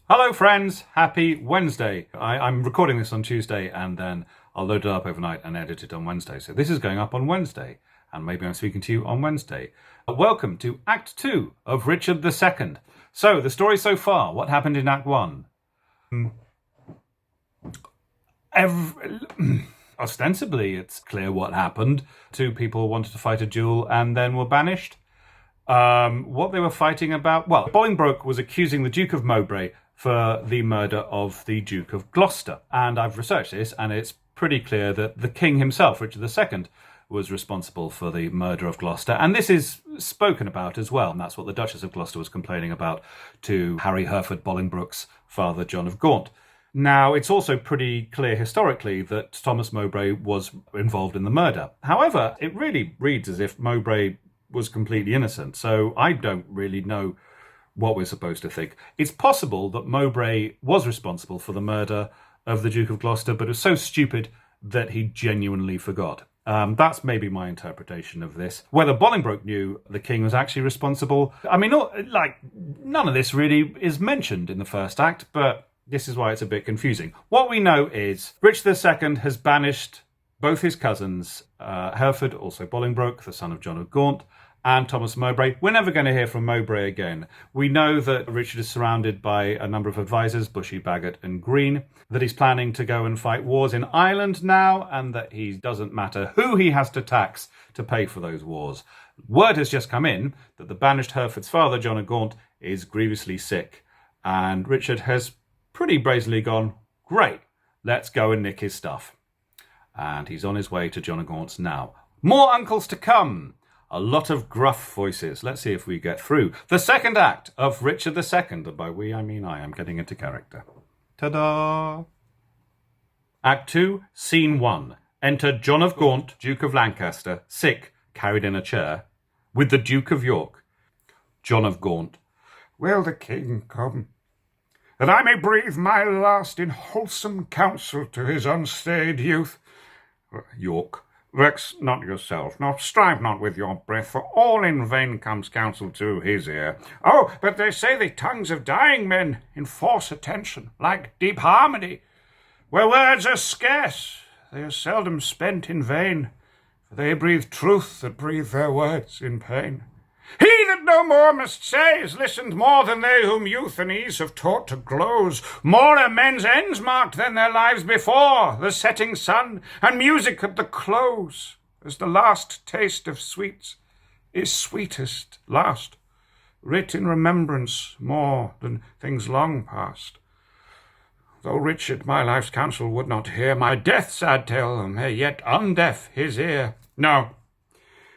Hello friends, happy Wednesday. I'm recording this on Tuesday and then I'll load it up overnight and edit it on Wednesday. So this is going up on Wednesday and maybe I'm speaking to you on Wednesday. Welcome to Act 2 of Richard II. So the story so far, what happened in Act 1? Ostensibly it's clear what happened. Two people wanted to fight a duel and then were banished. What they were fighting about? Well, Bolingbroke was accusing the Duke of Mowbray for the murder of the Duke of Gloucester. And I've researched this, and it's pretty clear that the king himself, Richard II, was responsible for the murder of Gloucester. And this is spoken about as well. And that's what the Duchess of Gloucester was complaining about to Harry Hereford Bolingbroke's father, John of Gaunt. Now, it's also pretty clear historically that Thomas Mowbray was involved in the murder. However, it really reads as if Mowbray was completely innocent. So I don't really know what we're supposed to think. It's possible that Mowbray was responsible for the murder of the Duke of Gloucester, but was so stupid that he genuinely forgot. That's maybe my interpretation of this. Whether Bolingbroke knew the king was actually responsible, I mean, none of this really is mentioned in the first act, but this is why it's a bit confusing. What we know is Richard II has banished both his cousins, Hereford, also Bolingbroke, the son of John of Gaunt, and Thomas Mowbray. We're never going to hear from Mowbray again. We know that Richard is surrounded by a number of advisors, Bushy, Bagot and Green, that he's planning to go and fight wars in Ireland now, and that he doesn't matter who he has to tax to pay for those wars. Word has just come in that the banished Hereford's father, John of Gaunt, is grievously sick, and Richard has pretty brazenly gone, great, let's go and nick his stuff. And he's on his way to John of Gaunt's now. More uncles to come. A lot of gruff voices. Let's see if we get through the second act of Richard II. And by we, I mean I am getting into character. Ta-da! Act 2, Scene 1. Enter John of Gaunt, Duke of Lancaster, sick, carried in a chair, with the Duke of York. John of Gaunt. Will the king come, that I may breathe my last in wholesome counsel to his unstayed youth? York. Vex not yourself, nor strive not with your breath, for all in vain comes counsel to his ear. Oh, but they say the tongues of dying men enforce attention, like deep harmony. Where words are scarce, they are seldom spent in vain, for they breathe truth that breathe their words in pain. He that no more must say is listened more than they whom youth and ease have taught to gloze. More are men's ends marked than their lives before, the setting sun and music at the close, as the last taste of sweets is sweetest last, writ in remembrance more than things long past. Though Richard my life's counsel would not hear, my death's sad tale may yet undeaf his ear. No,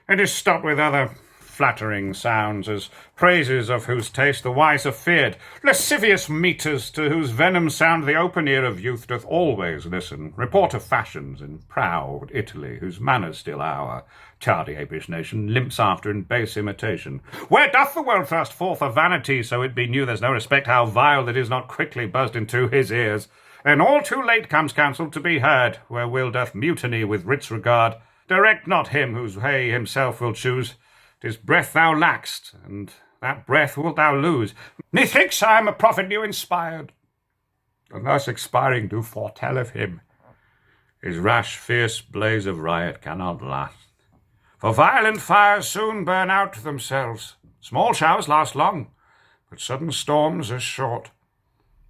it is stopped with other flattering sounds, as praises of whose taste the wise are feared, lascivious meters to whose venom sound the open ear of youth doth always listen, report of fashions in proud Italy, whose manners still our tardy apish nation limps after in base imitation. Where doth the world thrust forth a vanity, so it be new there's no respect how vile that is not quickly buzzed into his ears? Then all too late comes counsel to be heard, where will doth mutiny with writ's regard. Direct not him whose way himself will choose. 'Tis breath thou lack'st, and that breath wilt thou lose. Methinks I am a prophet new inspired, and thus expiring do foretell of him. His rash, fierce blaze of riot cannot last, for violent fires soon burn out themselves. Small showers last long, but sudden storms are short.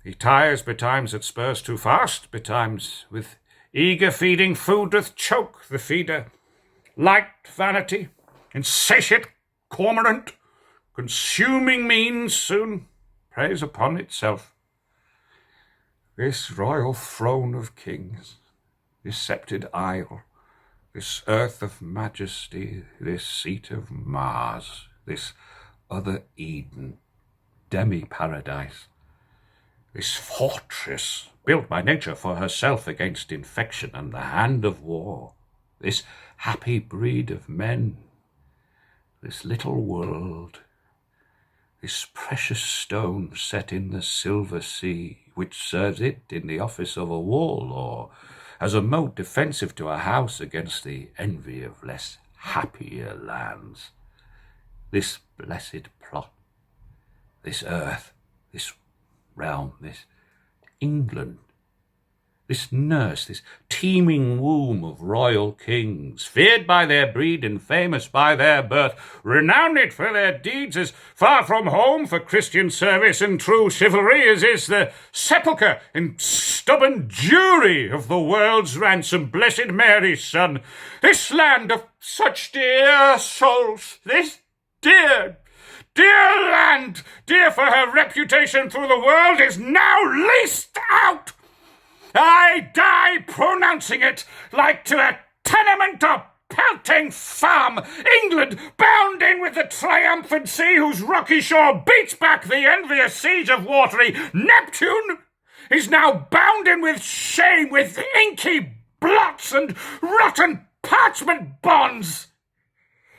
He tires betimes at spurs too fast, betimes with eager feeding food doth choke the feeder. Light vanity, insatiate cormorant, consuming means soon preys upon itself. This royal throne of kings, this sceptred isle, this earth of majesty, this seat of Mars, this other Eden, demi-paradise, this fortress built by nature for herself against infection and the hand of war, this happy breed of men, this little world, this precious stone set in the silver sea, which serves it in the office of a wall, or as a moat defensive to a house against the envy of less happier lands. This blessed plot, this earth, this realm, this England, this nurse, this teeming womb of royal kings, feared by their breed and famous by their birth, renowned for their deeds, as far from home for Christian service and true chivalry as is the sepulchre and stubborn jury of the world's ransom, blessed Mary's son. This land of such dear souls, this dear land, dear for her reputation through the world, is now leased out. I die pronouncing it, like to a tenement or pelting farm. England, bound in with the triumphant sea, whose rocky shore beats back the envious siege of watery Neptune, is now bound in with shame, with inky blots and rotten parchment bonds.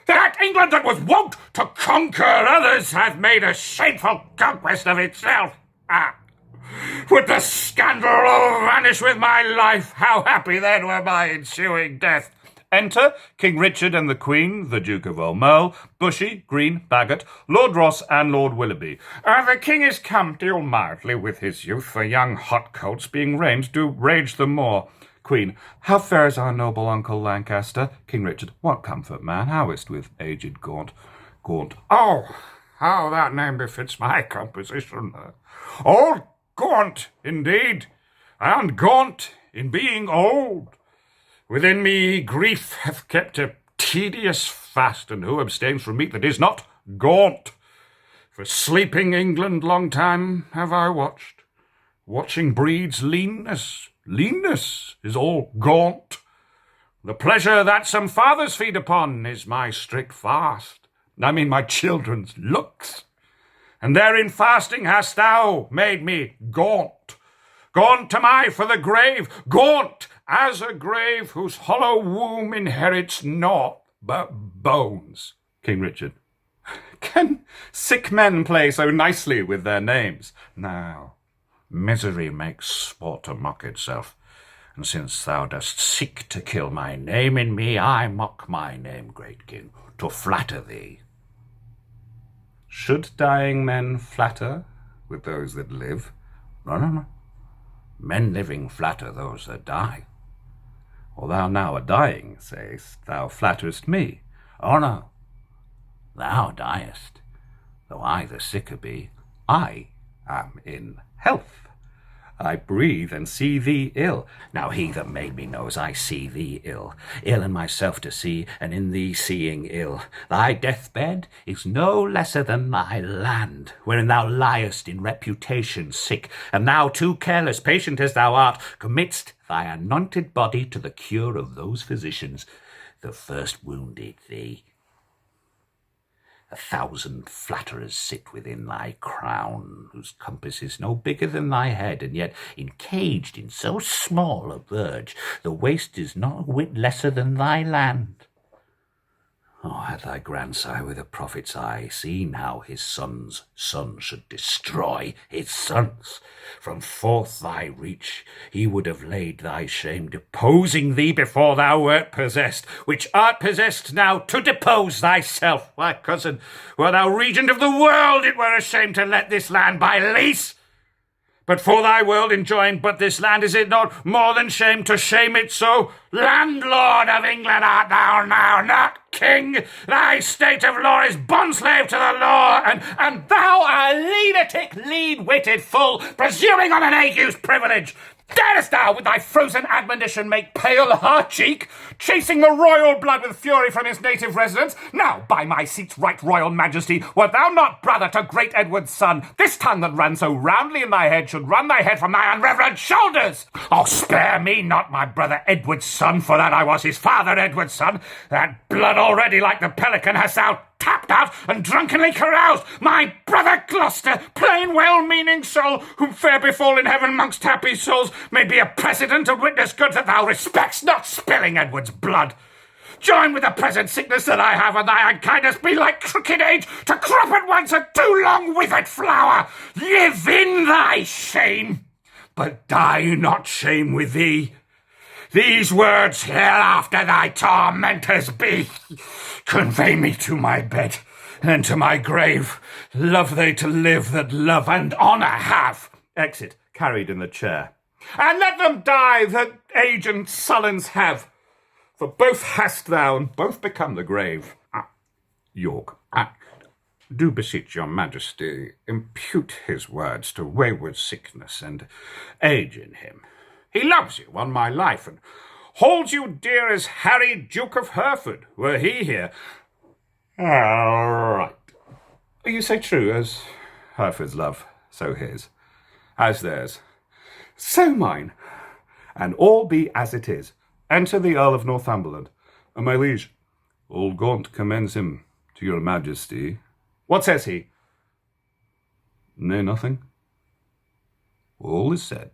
That England that was wont to conquer others hath made a shameful conquest of itself. Would the scandal all vanish with my life, how happy then were my ensuing death. Enter King Richard and the Queen, the Duke of O'Merle, Bushy, Green, Bagot, Lord Ross and Lord Willoughby. The king is come, deal mildly with his youth, for young hot colts being ramed do rage the more. Queen, how fares our noble uncle Lancaster? King Richard, what comfort, man, how is't with aged Gaunt? Oh, how that name befits my composition. Old Gaunt, indeed, and gaunt in being old. Within me grief hath kept a tedious fast, and who abstains from meat that is not gaunt? For sleeping England long time have I watched. Watching breeds leanness. Leanness is all gaunt. The pleasure that some fathers feed upon is my strict fast. I mean my children's looks. And therein fasting hast thou made me gaunt. Gaunt am I for the grave, gaunt as a grave whose hollow womb inherits naught but bones. King Richard, can sick men play so nicely with their names? Now, misery makes sport to mock itself, and since thou dost seek to kill my name in me, I mock my name, great king, to flatter thee. Should dying men flatter with those that live? No. Men living flatter those that die. Or thou now a dying, say'st, thou flatterest me. Oh no, thou diest, though I the sicker be. I am in health. I breathe and see thee ill. Now he that made me knows I see thee ill, ill in myself to see, and in thee seeing ill. Thy deathbed is no lesser than thy land, wherein thou liest in reputation sick, and thou, too careless, patient as thou art, committ'st thy anointed body to the cure of those physicians that first wounded thee. 1,000 flatterers sit within thy crown, whose compass is no bigger than thy head, and yet encaged in so small a verge, the waste is not a whit lesser than thy land. Oh, had thy grandsire with a prophet's eye seen how his son's son should destroy his sons, from forth thy reach he would have laid thy shame, deposing thee before thou wert possessed, which art possessed now to depose thyself. Why, cousin, were thou regent of the world, it were a shame to let this land by lease. But for thy world enjoying but this land, is it not more than shame to shame it so? Landlord of England art thou now, not king. Thy state of law is bondslave to the law, and thou a lunatic, lean-witted fool, presuming on an ague's privilege. Darest thou with thy frozen admonition make pale her cheek, chasing the royal blood with fury from his native residence? Now, by my seat's right royal majesty, wert thou not brother to great Edward's son, this tongue that ran so roundly in thy head should run thy head from thy unreverend shoulders. Oh, spare me not my brother Edward's son, for that I was his father Edward's son. That blood already like the pelican hast thou tapped out and drunkenly caroused. My brother Gloucester, plain well-meaning soul, whom fair befall in heaven mongst happy souls, may be a precedent and witness good that thou respects not spilling Edward's blood. Join with the present sickness that I have, and thy unkindness be like crooked age, to crop at once a too long withered flower. Live in thy shame, but die not shame with thee. These words hereafter thy tormentors be. Convey me to my bed, and to my grave. Love they to live that love and honour have. Exit, carried in the chair. And let them die that age and sullens have, for both hast thou, and both become the grave. York, do beseech your majesty, impute his words to wayward sickness and age in him. He loves you on my life, and holds you dear as Harry, Duke of Hereford, were he here. All right. You say true, as Hereford's love, so his, as theirs, so mine, and all be as it is. Enter the Earl of Northumberland. And my liege, old Gaunt commends him to your majesty. What says he? Nay, nothing. All is said.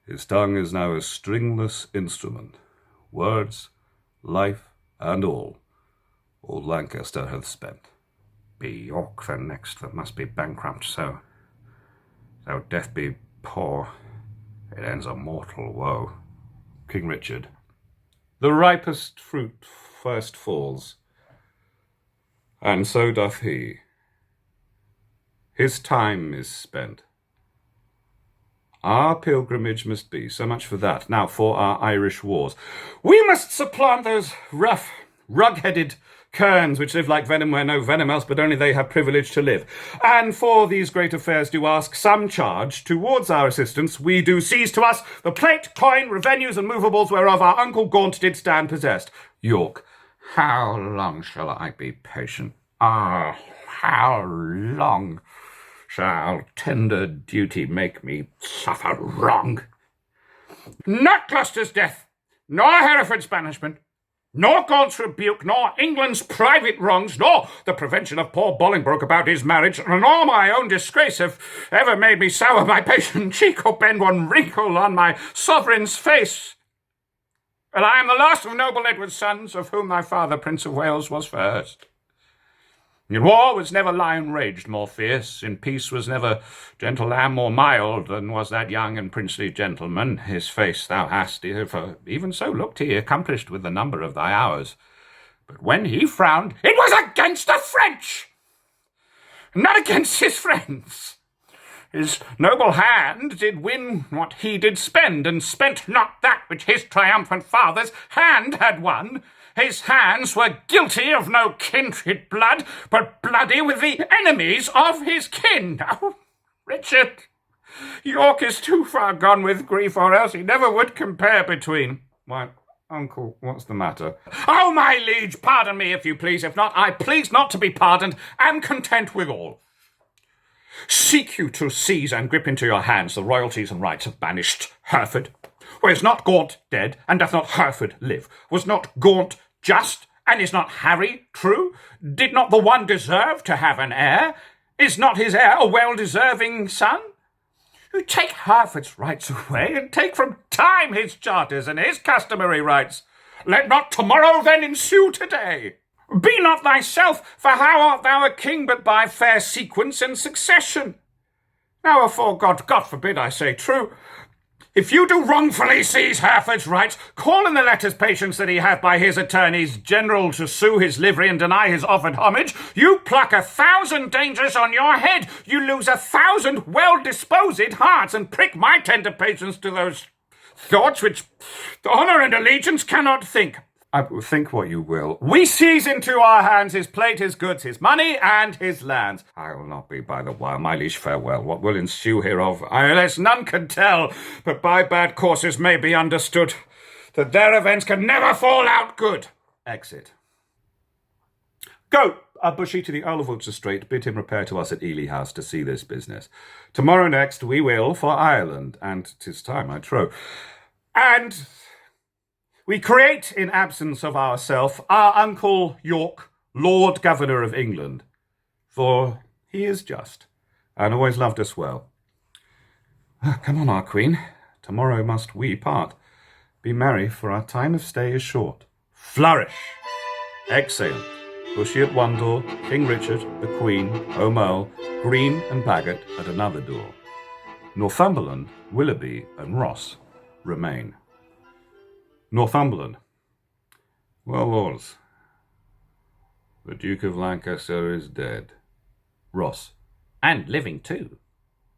His tongue is now a stringless instrument. Words, life, and all old Lancaster hath spent. Be York the next that must be bankrupt, so though death be poor, it ends a mortal woe. King Richard. The ripest fruit first falls, and so doth he. His time is spent. Our pilgrimage must be, so much for that. Now for our Irish wars. We must supplant those rough, rug-headed kerns which live like venom where no venom else, but only they have privilege to live. And for these great affairs do ask some charge. Towards our assistance we do seize to us the plate, coin, revenues, and movables whereof our uncle Gaunt did stand possessed. York, how long shall I be patient? Ah, how long shall tender duty make me suffer wrong? Not Gloucester's death, nor Hereford's banishment, nor Gaunt's rebuke, nor England's private wrongs, nor the prevention of poor Bolingbroke about his marriage, nor my own disgrace have ever made me sour my patient cheek or bend one wrinkle on my sovereign's face. And I am the last of noble Edward's sons, of whom thy father, Prince of Wales, was first. In war was never lion raged more fierce, in peace was never gentle lamb more mild than was that young and princely gentleman. His face thou hast, for even so looked he, accomplished with the number of thy hours. But when he frowned, it was against the French, not against his friends. His noble hand did win what he did spend, and spent not that which his triumphant father's hand had won. His hands were guilty of no kindred blood, but bloody with the enemies of his kin. Oh, Richard, York is too far gone with grief, or else he never would compare between. Why, uncle, what's the matter? Oh, my liege, pardon me if you please. If not, I please not to be pardoned, am content with all. Seek you to seize and grip into your hands the royalties and rights of banished Hereford? Or is not Gaunt dead, and doth not Hereford live? Was not Gaunt just, and is not Harry true? Did not the one deserve to have an heir? Is not his heir a well-deserving son? You take Hereford's rights away, and take from time his charters and his customary rights. Let not tomorrow then ensue today. Be not thyself, for how art thou a king but by fair sequence and succession? Now, afore God forbid I say true, if you do wrongfully seize Hereford's rights, call in the letters patience that he hath by his attorneys general to sue his livery and deny his offered homage, you pluck 1,000 dangers on your head, you lose 1,000 well-disposed hearts, and prick my tender patience to those thoughts which honour and allegiance cannot think. Think what you will. We seize into our hands his plate, his goods, his money, and his lands. I will not be by the while, my liege, farewell. What will ensue Hereof, unless none can tell, but by bad courses may be understood, that their events can never fall out good. Exit. Go, Bushy, to the Earl of Wiltshire Strait, bid him repair to us at Ely House to see this business. Tomorrow next we will for Ireland, and 'tis time, I trow. And we create, in absence of ourself, our uncle York, Lord Governor of England, for he is just, and always loved us well. Come on, our queen, tomorrow must we part. Be merry, for our time of stay is short. Flourish! Exeunt. Bushy at one door, King Richard, the Queen, Home Earl, Green and Bagot at another door. Northumberland, Willoughby and Ross remain. Northumberland. Well, lords, the Duke of Lancaster is dead. Ross. And living too.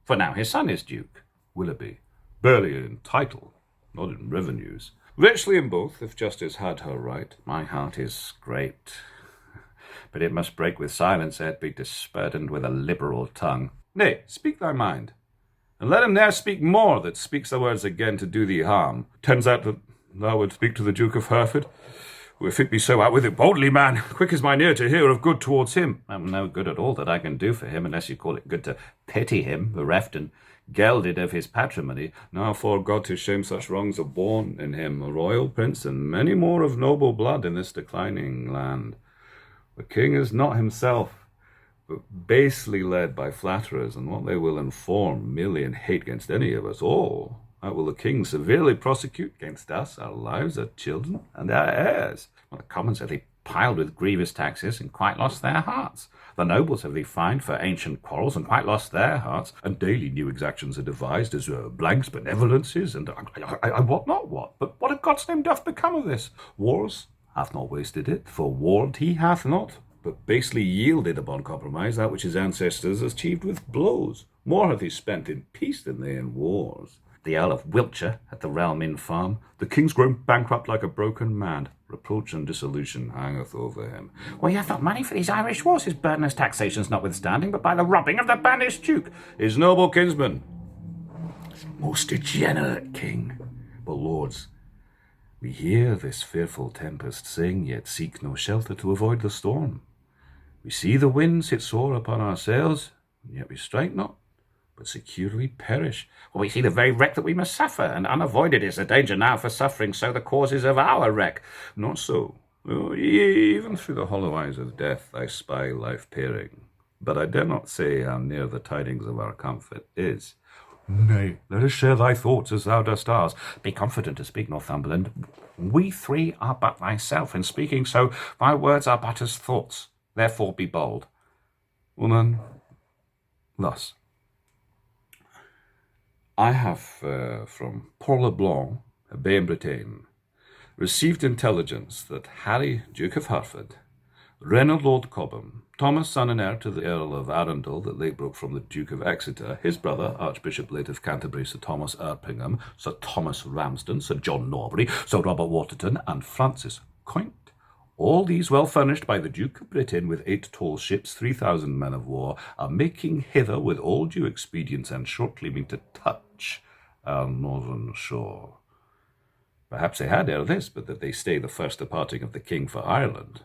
For now his son is Duke, Willoughby, barely in title, not in revenues. Richly in both, if justice had her right. My heart is great, but it must break with silence, ere it be disburdened with a liberal tongue. Nay, speak thy mind, and let him ne'er speak more that speaks the words again to do thee harm. Turns out that thou would speak to the Duke of Hereford. If it be so, out with it boldly, man. Quick is mine ear to hear of good towards him. I'm no good at all that I can do for him, unless you call it good to pity him, bereft and gelded of his patrimony. Now, for God to shame such wrongs are born in him, a royal prince, and many more of noble blood in this declining land. The king is not himself, but basely led by flatterers, and what they will inform merely in hate against any of us all. That will the king severely prosecute against us, our lives, our children, and our heirs. Well, the commons have they piled with grievous taxes and quite lost their hearts. The nobles have they fined for ancient quarrels and quite lost their hearts. And daily new exactions are devised as blanks, benevolences, and I wot not what. But what in God's name doth become of this? Wars hath not wasted it, for warred he hath not, but basely yielded upon compromise that which his ancestors achieved with blows. More hath he spent in peace than they in wars. The Earl of Wiltshire at the realm in farm. The king's grown bankrupt like a broken man. Reproach and dissolution hangeth over him. Well, he hath not money for these Irish wars, his burdenous taxations notwithstanding, but by the robbing of the banished duke, his noble kinsman. Most degenerate king. But lords, we hear this fearful tempest sing, yet seek no shelter to avoid the storm. We see the winds hit sore upon our sails, and yet we strike not, but securely perish. Well, we see the very wreck that we must suffer, and unavoided is the danger now for suffering, so the causes of our wreck. Not so. Oh, even through the hollow eyes of death I spy life peering. But I dare not say how near the tidings of our comfort is. Nay, let us share thy thoughts as thou dost ours. Be confident to speak, Northumberland. We three are but thyself, in speaking so thy words are but as thoughts. Therefore be bold. Well then, thus. I have, from Port Le Blanc, Bay in Bretagne, received intelligence that Harry, Duke of Hereford, Reynold Lord Cobham, Thomas, son and heir to the Earl of Arundel, that late broke from the Duke of Exeter, his brother, Archbishop late of Canterbury, Sir Thomas Erpingham, Sir Thomas Ramsden, Sir John Norbury, Sir Robert Waterton, and Francis Coint, all these well furnished by the Duke of Britain with 8 tall ships, 3,000 men of war, are making hither with all due expedients, and shortly mean to touch our northern shore. Perhaps they had ere this, but that they stay the first departing of the king for Ireland.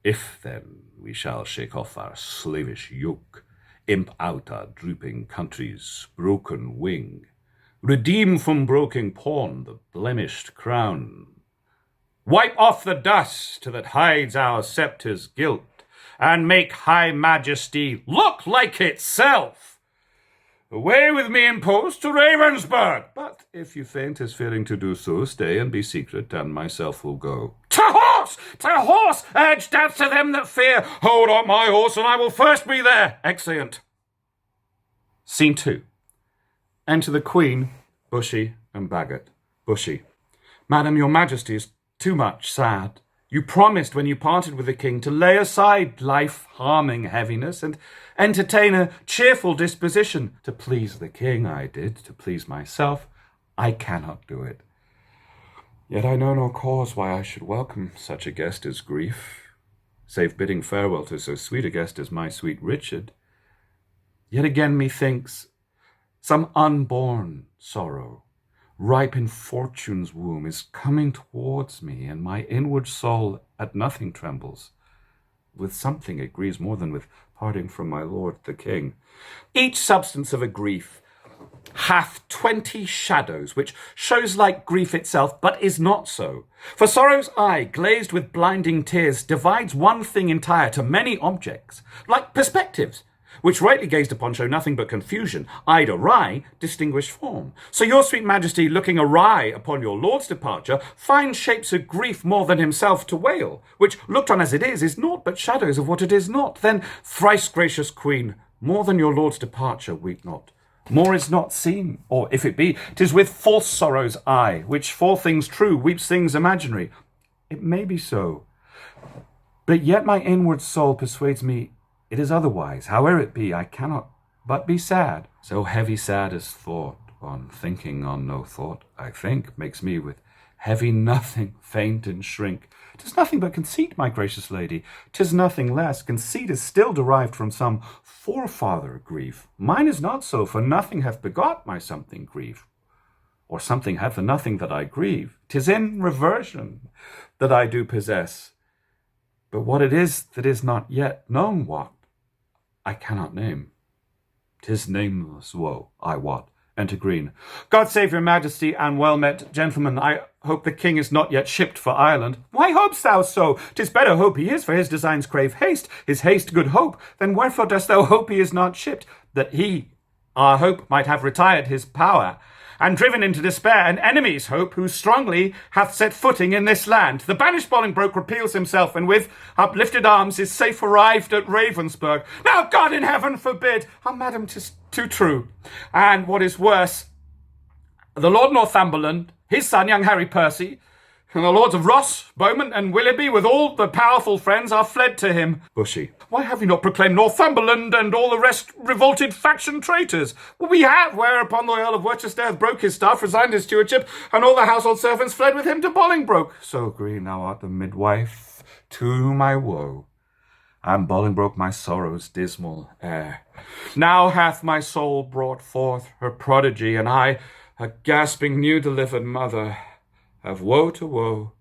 If, then, we shall shake off our slavish yoke, imp out our drooping country's broken wing, redeem from broken pawn the blemished crown, wipe off the dust that hides our scepter's guilt, and make high majesty look like itself. Away with me in post to Ravensburg. But if you faint as fearing to do so, stay and be secret, and myself will go. To horse! To horse! Urge doubts to them that fear. Hold up my horse, and I will first be there. Exeunt. Scene 2. Enter the Queen, Bushy, and Bagot. Bushy. Madam, your Majesty is too much sad. You promised when you parted with the king to lay aside life-harming heaviness and entertain a cheerful disposition. To please the king I did, to please myself I cannot do it. Yet I know no cause why I should welcome such a guest as grief, save bidding farewell to so sweet a guest as my sweet Richard. Yet again methinks some unborn sorrow, ripe in fortune's womb, is coming towards me, and my inward soul at nothing trembles. With something it grieves more than with parting from my lord the king. Each substance of a grief hath 20 shadows, which shows like grief itself, but is not so. For sorrow's eye, glazed with blinding tears, divides one thing entire to many objects, like perspectives, which rightly gazed upon show nothing but confusion, eyed awry, distinguish form. So your sweet majesty, looking awry upon your lord's departure, finds shapes of grief more than himself to wail, which, looked on as it is naught but shadows of what it is not. Then, thrice gracious queen, more than your lord's departure weep not. More is not seen, or if it be, 'tis with false sorrow's eye, which for things true weeps things imaginary. It may be so, but yet my inward soul persuades me it is otherwise. Howe'er it be, I cannot but be sad. So heavy sad as thought, on thinking on no thought, I think, makes me with heavy nothing faint and shrink. 'Tis nothing but conceit, my gracious lady, 'tis nothing less. Conceit is still derived from some forefather grief. Mine is not so, for nothing hath begot my something grief, or something hath the nothing that I grieve. 'Tis in reversion that I do possess. But what it is that is not yet known, what I cannot name. 'Tis nameless woe, I wot. Enter Green. God save your majesty, and well met, gentlemen. I hope the king is not yet shipped for Ireland. Why hopest thou so? 'Tis better hope he is, for his designs crave haste. His haste good hope. Then wherefore dost thou hope he is not shipped? That he, our hope, might have retired his power, and driven into despair an enemy's hope, who strongly hath set footing in this land. The banished Bolingbroke repeals himself, and with uplifted arms is safe arrived at Ravensburg. Now God in heaven forbid! Ah, madam, 'tis too true. And what is worse, the Lord Northumberland, his son, young Harry Percy, and the lords of Ross, Bowman, and Willoughby, with all the powerful friends, are fled to him. Bushy. Why have you not proclaimed Northumberland and all the rest revolted faction traitors? Well, we have, whereupon the Earl of Worcester hath broke his staff, resigned his stewardship, and all the household servants fled with him to Bolingbroke. So, Green, thou art the midwife to my woe, and Bolingbroke my sorrow's dismal heir. Now hath my soul brought forth her prodigy, and I, a gasping new-delivered mother, have woe to woe,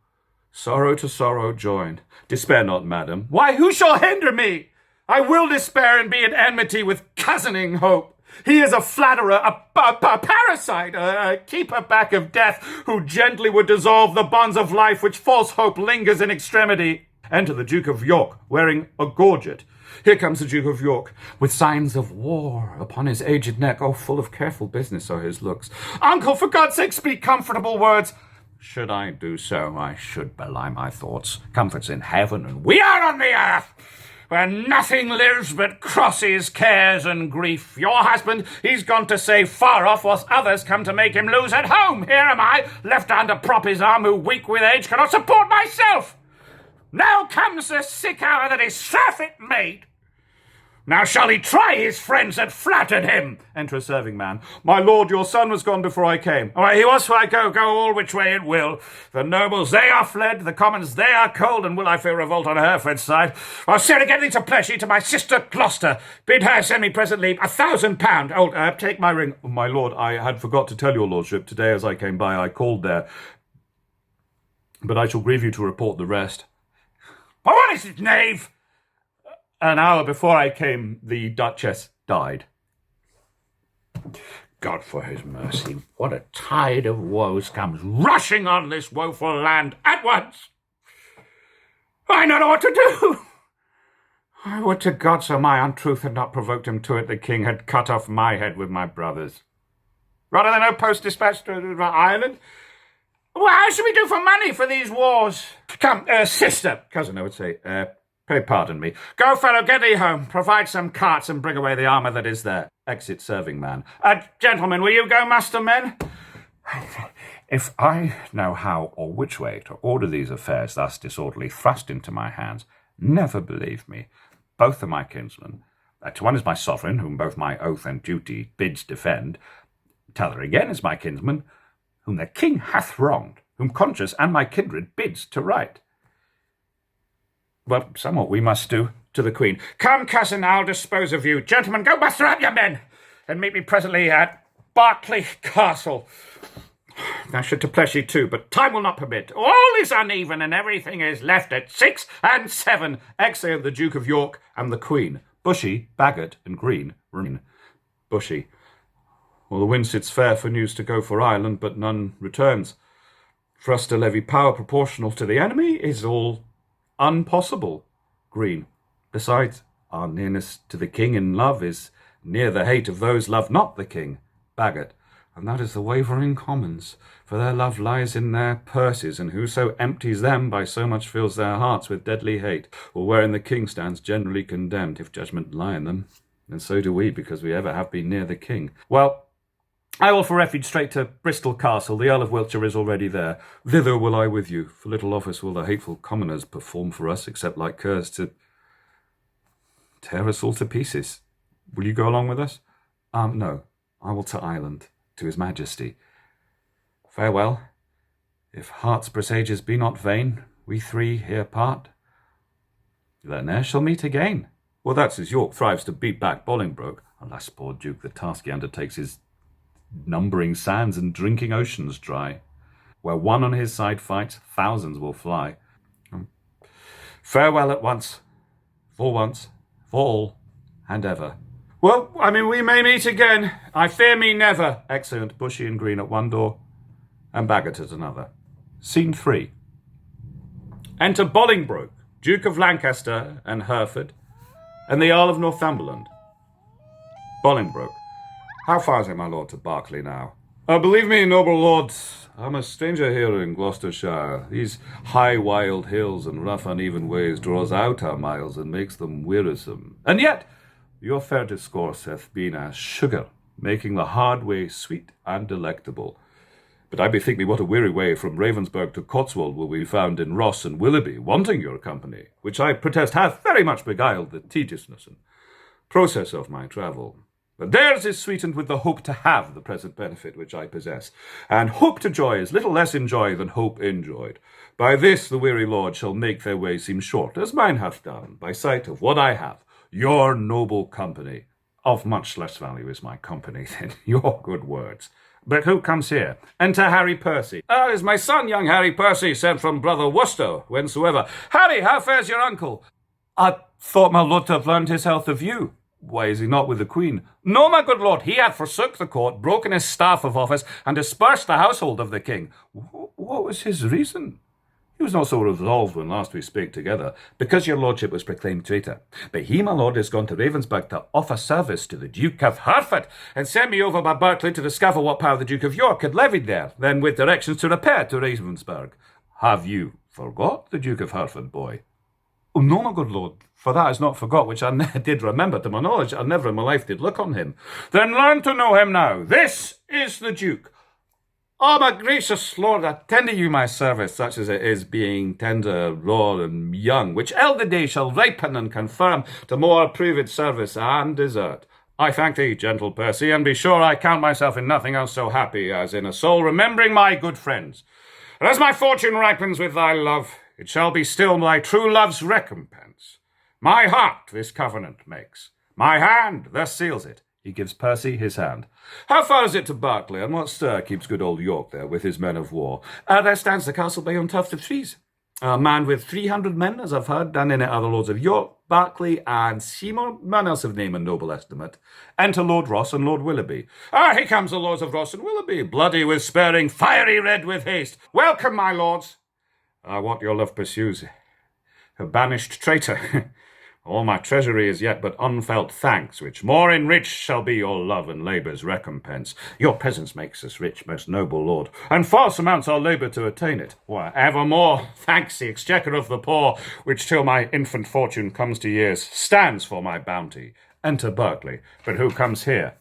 sorrow to sorrow joined. Despair not, madam. Why, who shall hinder me? I will despair and be in enmity with cousining hope. He is a flatterer, a parasite, a keeper back of death, who gently would dissolve the bonds of life which false hope lingers in extremity. Enter the Duke of York, wearing a gorget. Here comes the Duke of York, with signs of war upon his aged neck. Oh, full of careful business are his looks. Uncle, for God's sake, speak comfortable words. Should I do so, I should belie my thoughts. Comfort's in heaven, and we are on the earth, where nothing lives but crosses, cares, and grief. Your husband, he's gone to save far off, whilst others come to make him lose at home. Here am I, left under prop his arm, who, weak with age, cannot support myself. Now comes the sick hour that his surfeit made. Now shall he try his friends that flattered him. Enter a serving man. My lord, your son was gone before I came. All right, he was, for I go all which way it will. The nobles, they are fled, the commons, they are cold, and will I fear revolt on Hereford's side? I'll send again thee to Pleshy, to my sister Gloucester. Bid her send me presently £1,000. Oh, take my ring. My lord, I had forgot to tell your lordship, today as I came by, I called there. But I shall grieve you to report the rest. But what is it, knave? An hour before I came, the Duchess died. God for his mercy, what a tide of woes comes rushing on this woeful land at once. I don't know what to do. I would to God so my untruth had not provoked him to it, the king had cut off my head with my brother's. Rather than no post dispatched to Ireland. Well, how should we do for money for these wars? Come, sister, cousin, I would say, pray pardon me. Go, fellow, get thee home. Provide some carts and bring away the armour that is there. Exit serving man. Gentlemen, will you go, master men? If I know how or which way to order these affairs thus disorderly thrust into my hands, never believe me. Both are my kinsmen. One is my sovereign, whom both my oath and duty bids defend. T'other again is my kinsman, whom the king hath wronged, whom conscience and my kindred bids to right. Well, somewhat we must do to the queen. Come, cousin, I'll dispose of you. Gentlemen, go muster up your men, and meet me presently at Berkeley Castle. I should to Pleshy too, but time will not permit. All is uneven, and everything is left at 6 and 7. Exeunt the Duke of York and the Queen. Bushy, Bagot, and Green remain. Bushy. Well, the wind sits fair for news to go for Ireland, but none returns. For us to levy power proportional to the enemy is all unpossible. Green. Besides, our nearness to the king in love is near the hate of those love not the king. Bagot. And that is the wavering commons, for their love lies in their purses, and whoso empties them by so much fills their hearts with deadly hate, or wherein the king stands generally condemned, if judgment lie in them. And so do we, because we ever have been near the king. Well, I will for refuge straight to Bristol Castle. The Earl of Wiltshire is already there. Thither will I with you, for little office will the hateful commoners perform for us, except like curs to tear us all to pieces. Will you go along with us? No. I will to Ireland, to his majesty. Farewell. If heart's presages be not vain, we three here part. Then ne'er shall meet again. Well, that's as York thrives to beat back Bolingbroke. Alas, poor Duke, the task he undertakes is numbering sands and drinking oceans dry. Where one on his side fights, thousands will fly. Farewell at once, for all, and ever. Well, we may meet again. I fear me never. Excellent, Bushy and Green at one door, and Bagot at another. Scene 3. Enter Bolingbroke, Duke of Lancaster and Hereford, and the Earl of Northumberland. Bolingbroke. How far is it, my lord, to Berkeley now? Believe me, noble lords, I'm a stranger here in Gloucestershire. These high wild hills and rough uneven ways draws out our miles and makes them wearisome. And yet your fair discourse hath been as sugar, making the hard way sweet and delectable. But I bethink me what a weary way from Ravensburg to Cotswold will be found in Ross and Willoughby, wanting your company, which I protest hath very much beguiled the tediousness and process of my travel. But theirs is sweetened with the hope to have the present benefit which I possess, and hope to joy is little less in joy than hope enjoyed. By this the weary lord shall make their way seem short, as mine hath done, by sight of what I have, your noble company. Of much less value is my company than your good words. But who comes here? Enter Harry Percy. Is my son, young Harry Percy, sent from brother Worcester, whensoever. Harry, how fares your uncle? I thought my lord to have learned his health of you. Why is he not with the Queen? No, my good lord, he hath forsook the court, broken his staff of office, and dispersed the household of the king. What was his reason? He was not so resolved when last we spake together, because your lordship was proclaimed traitor. But he, my lord, is gone to Ravensburg to offer service to the Duke of Hereford, and sent me over by Berkeley to discover what power the Duke of York had levied there, then with directions to repair to Ravensburg. Have you forgot the Duke of Hereford, boy? Oh, no, my good lord, for that is not forgot, which I did remember to my knowledge. I never in my life did look on him. Then learn to know him now. This is the Duke. Oh, my gracious lord, I tender you my service, such as it is, being tender, raw, and young, which elder day shall ripen and confirm to more approved service and desert. I thank thee, gentle Percy, and be sure I count myself in nothing else so happy as in a soul remembering my good friends. And as my fortune ripens with thy love, it shall be still my true love's recompense. My heart this covenant makes. My hand thus seals it. He gives Percy his hand. How far is it to Berkeley, and what stir keeps good old York there with his men of war? There stands the castle bay on tufted trees. A man with 300 men, as I've heard, and in it are the lords of York, Berkeley, and Seymour, none else of name and noble estimate. Enter Lord Ross and Lord Willoughby. Here comes the lords of Ross and Willoughby, bloody with spurring, fiery red with haste. Welcome, my lords. What your love pursues, a banished traitor. All my treasury is yet but unfelt thanks, which more enriched shall be your love and labour's recompense. Your presence makes us rich, most noble lord, and far surmounts our labour to attain it. Why, evermore, thanks the exchequer of the poor, which till my infant fortune comes to years, stands for my bounty. Enter Berkeley. But who comes here?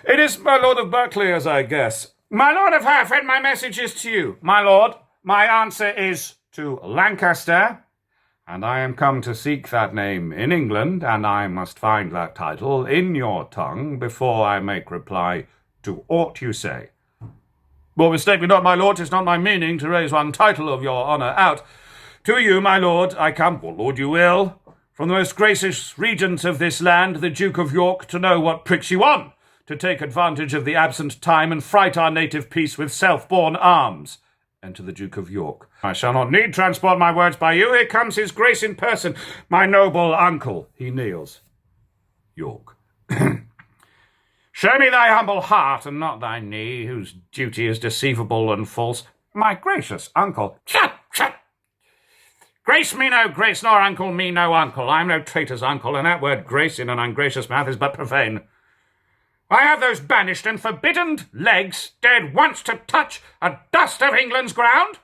It is my lord of Berkeley, as I guess. My lord of Hereford, my message is to you. My lord, my answer is to Lancaster, and I am come to seek that name in England, and I must find that title in your tongue before I make reply to aught you say. Well, mistake me not, my lord, 'tis not my meaning to raise one title of your honour out. To you, my lord, I come, what lord you will, from the most gracious regent of this land, the Duke of York, to know what pricks you on, to take advantage of the absent time and fright our native peace with self-born arms. Enter the Duke of York. I shall not need transport my words by you. Here comes his grace in person, my noble uncle. He kneels. York. Show me thy humble heart, and not thy knee, whose duty is deceivable and false. My gracious uncle. Shut! Grace me no grace, nor uncle me no uncle. I am no traitor's uncle, and that word grace in an ungracious mouth is but profane. I have those banished and forbidden legs dared once to touch a dust of England's ground?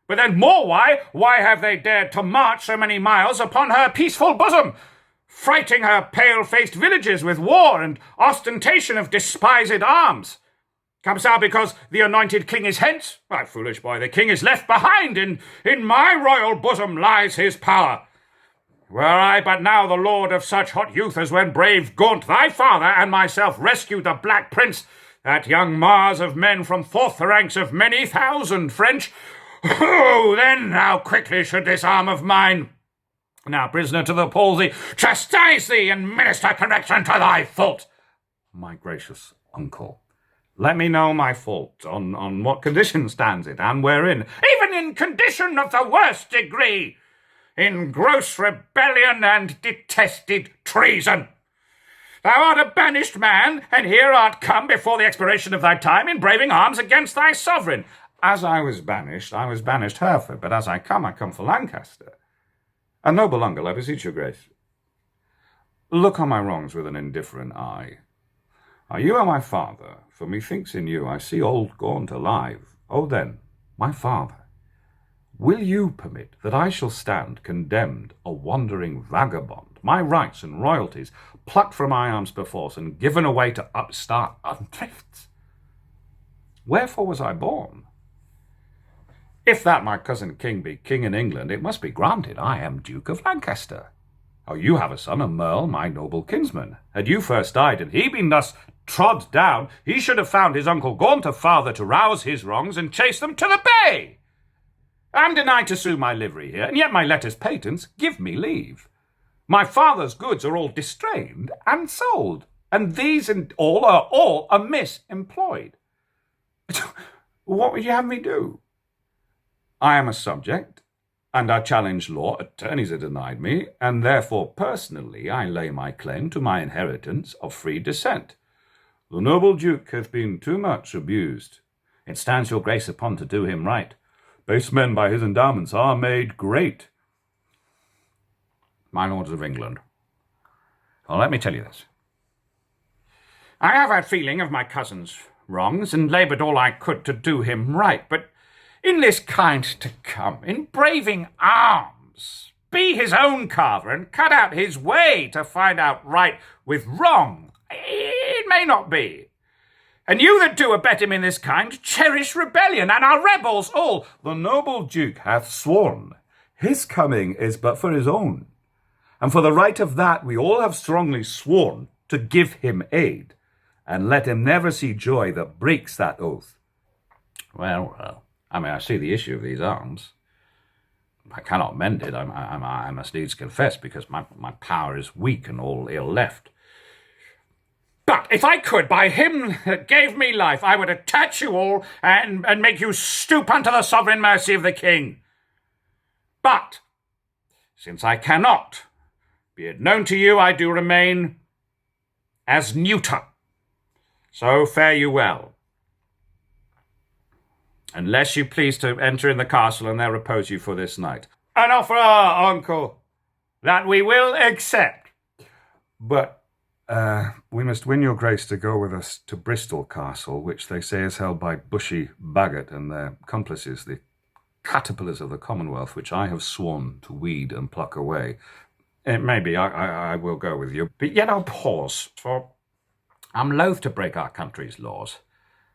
But then more why have they dared to march so many miles upon her peaceful bosom, frighting her pale-faced villages with war and ostentation of despised arms? Comes thou because the anointed king is hence? Why, foolish boy, the king is left behind, in my royal bosom lies his power. Were I but now the lord of such hot youth as when brave Gaunt thy father and myself rescued the Black Prince, that young Mars of men from forth the ranks of many thousand French. Oh, then how quickly should this arm of mine, now prisoner to the palsy, chastise thee and minister correction to thy fault. My gracious uncle, let me know my fault, on what condition stands it, and wherein. Even in condition of the worst degree, in gross rebellion and detested treason. Thou art a banished man, and here art come before the expiration of thy time in braving arms against thy sovereign. As I was banished Hereford, but as I come for Lancaster. A noble uncle, I beseech your grace, look on my wrongs with an indifferent eye. Are you my father? For methinks in you I see old Gaunt alive. Oh then, my father, will you permit that I shall stand condemned, a wandering vagabond, my rights and royalties plucked from my arms perforce and given away to upstart undrifts? Wherefore was I born? If that my cousin king be king in England, it must be granted I am Duke of Lancaster. Oh, you have a son, a Merle, my noble kinsman. Had you first died, and he been thus trod down, he should have found his uncle Gaunt a father to rouse his wrongs and chase them to the bay. I am denied to sue my livery here, and yet my letters patents give me leave. My father's goods are all distrained and sold, and these and all are all amiss employed. What would you have me do? I am a subject, and I challenge law. Attorneys are denied me, and therefore personally I lay my claim to my inheritance of free descent. The noble Duke hath been too much abused. It stands your grace upon to do him right. Base men by his endowments are made great. My lords of England, well, let me tell you this. I have had feeling of my cousin's wrongs, and laboured all I could to do him right, but in this kind to come, in braving arms, be his own carver, and cut out his way to find out right with wrong, it may not be. And you that do abet him in this kind, cherish rebellion, and are rebels all. The noble Duke hath sworn his coming is but for his own, and for the right of that we all have strongly sworn to give him aid, and let him never see joy that breaks that oath. Well, I see the issue of these arms. I cannot mend it. I must needs confess, because my power is weak and all ill left. But if I could, by him that gave me life, I would attach you all and make you stoop unto the sovereign mercy of the king. But since I cannot, be it known to you, I do remain as neuter. So fare you well. Unless you please to enter in the castle, and there repose you for this night. An offer, uncle, that we will accept. But we must win your grace to go with us to Bristol Castle, which they say is held by Bushy Bagot and their accomplices, the caterpillars of the Commonwealth, which I have sworn to weed and pluck away. It may be I will go with you, but yet I'll pause, for I'm loath to break our country's laws.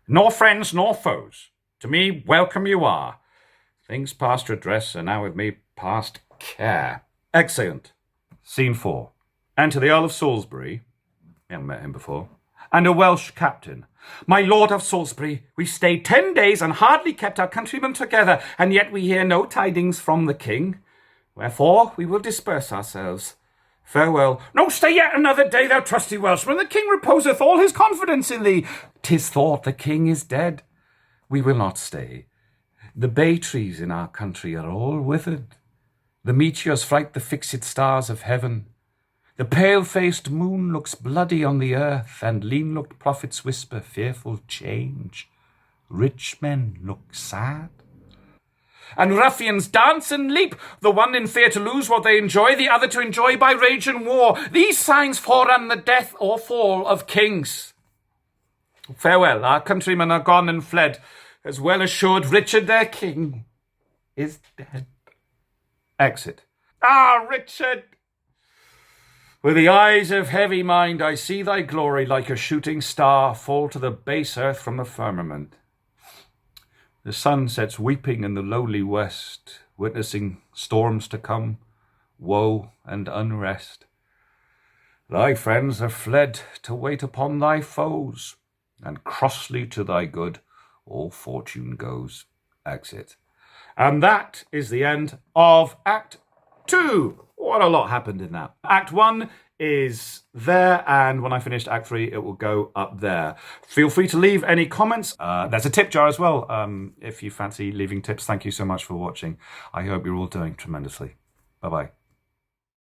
Nor friends nor foes. To me, welcome you are. Things past redress are now with me past care. Excellent. Scene 4. Enter the Earl of Salisbury. You haven't met him before. And a Welsh captain. My lord of Salisbury, we stayed 10 days and hardly kept our countrymen together, and yet we hear no tidings from the king. Wherefore we will disperse ourselves. Farewell. No, stay yet another day, thou trusty Welshman. The king reposeth all his confidence in thee. 'Tis thought the king is dead. We will not stay. The bay trees in our country are all withered. The meteors fright the fixed stars of heaven. The pale-faced moon looks bloody on the earth, and lean-looked prophets whisper fearful change. Rich men look sad. And ruffians dance and leap, the one in fear to lose what they enjoy, the other to enjoy by rage and war. These signs forerun the death or fall of kings. Farewell, our countrymen are gone and fled, as well assured Richard their king is dead. Exit. Ah, Richard! With the eyes of heavy mind I see thy glory like a shooting star fall to the base earth from the firmament. The sun sets weeping in the lowly west, witnessing storms to come, woe and unrest. Thy friends are fled to wait upon thy foes. and crossly to thy good all fortune goes. Exit. And that is the end of Act 2. What a lot happened in that. Act 1 is there, and when I finished Act 3, it will go up there. Feel free to leave any comments. There's a tip jar as well. If you fancy leaving tips, thank you so much for watching. I hope you're all doing tremendously. Bye-bye.